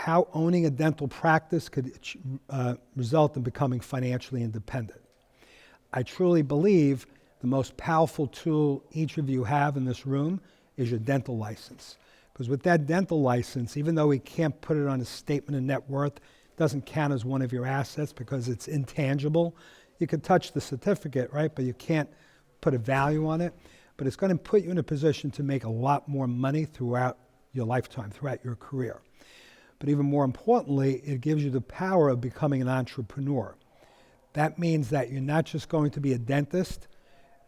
how owning a dental practice could result in becoming financially independent. I truly believe the most powerful tool each of you have in this room is your dental license. Because with that dental license, even though we can't put it on a statement of net worth, it doesn't count as one of your assets because it's intangible. You can touch the certificate, right? But you can't put a value on it. But it's going to put you in a position to make a lot more money throughout your lifetime, throughout your career. But even more importantly, it gives you the power of becoming an entrepreneur. That means that you're not just going to be a dentist,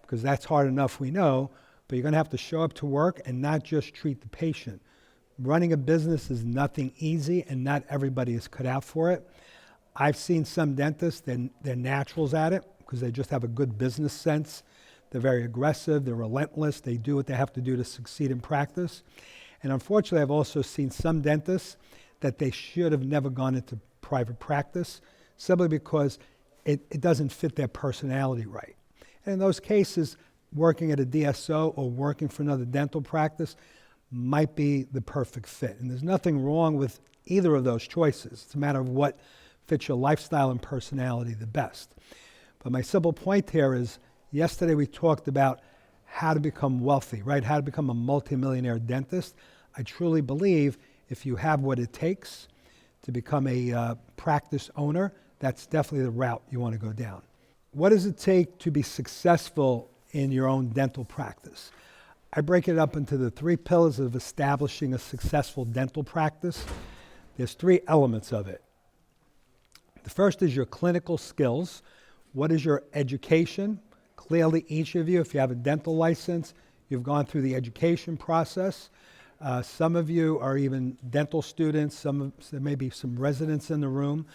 because that's hard enough, we know, but you're going to have to show up to work and not just treat the patient. Running a business is nothing easy, and not everybody is cut out for it. I've seen some dentists, they're naturals at it because they just have a good business sense. They're very aggressive, they're relentless, they do what they have to do to succeed in practice. And unfortunately, I've also seen some dentists that they should have never gone into private practice simply because it doesn't fit their personality right. And in those cases, working at a DSO or working for another dental practice might be the perfect fit. And there's nothing wrong with either of those choices. It's a matter of what fits your lifestyle and personality the best. But my simple point here is, yesterday we talked about how to become wealthy, right? How to become a multimillionaire dentist. I truly believe if you have what it takes to become a practice owner, that's definitely the route you want to go down. What does it take to be successful in your own dental practice? I break it up into the 3 pillars of establishing a successful dental practice. There's 3 elements of it. The first is your clinical skills. What is your education? Clearly, each of you, if you have a dental license, you've gone through the education process. Some of you are even dental students. There may be some residents in the room.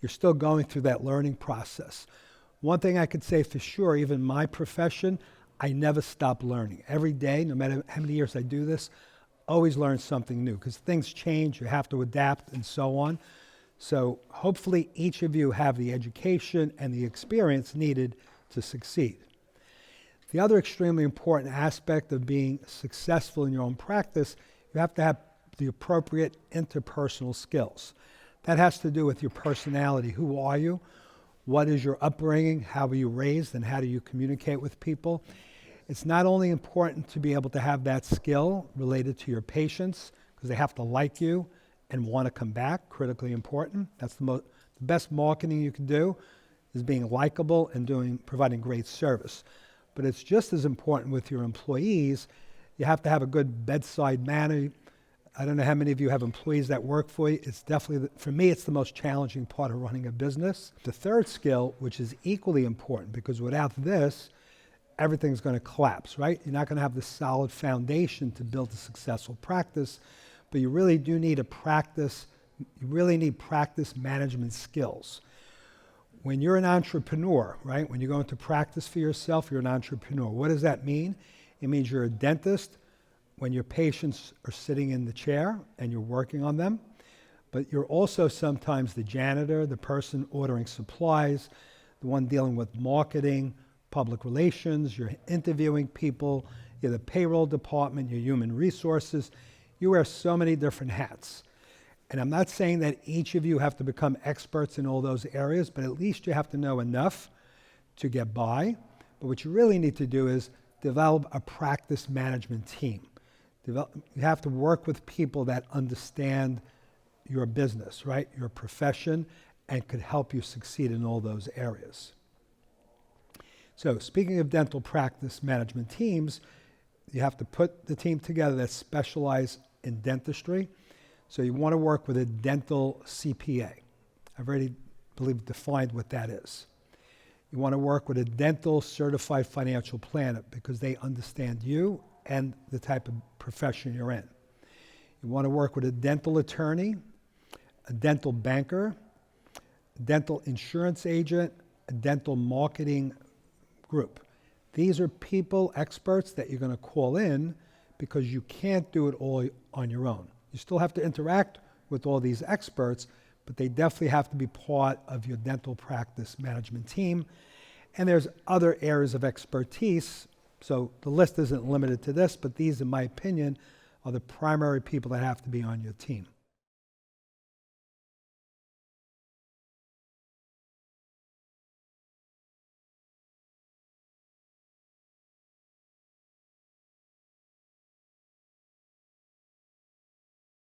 You're still going through that learning process. One thing I could say for sure, even my profession, I never stop learning. Every day, no matter how many years I do this, always learn something new because things change, you have to adapt and so on. So hopefully each of you have the education and the experience needed to succeed. The other extremely important aspect of being successful in your own practice, you have to have the appropriate interpersonal skills. That has to do with your personality. Who are you? What is your upbringing? How were you raised? And how do you communicate with people? It's not only important to be able to have that skill related to your patients, because they have to like you and want to come back, critically important. That's the best marketing you can do, is being likable and providing great service. But it's just as important with your employees. You have to have a good bedside manner. I don't know how many of you have employees that work for you. It's definitely, for me, it's the most challenging part of running a business. The third skill, which is equally important, because without this, everything's going to collapse, right? You're not going to have the solid foundation to build a successful practice, but you really do need practice management skills. When you're an entrepreneur, right? When you go into practice for yourself, you're an entrepreneur. What does that mean? It means you're a dentist when your patients are sitting in the chair and you're working on them, but you're also sometimes the janitor, the person ordering supplies, the one dealing with marketing, public relations, you're interviewing people, you're the payroll department, you're human resources. You wear so many different hats. And I'm not saying that each of you have to become experts in all those areas, but at least you have to know enough to get by. But what you really need to do is develop a practice management team. You have to work with people that understand your business, right? Your profession, and could help you succeed in all those areas. So speaking of dental practice management teams, you have to put the team together that specialize in dentistry. So you want to work with a dental CPA. I've already defined what that is. You want to work with a dental certified financial planner because they understand you and the type of profession you're in. You want to work with a dental attorney, a dental banker, a dental insurance agent, a dental marketing group. These are people, experts that you're going to call in because you can't do it all on your own. You still have to interact with all these experts, but they definitely have to be part of your dental practice management team. And there's other areas of expertise. So the list isn't limited to this, but these, in my opinion, are the primary people that have to be on your team.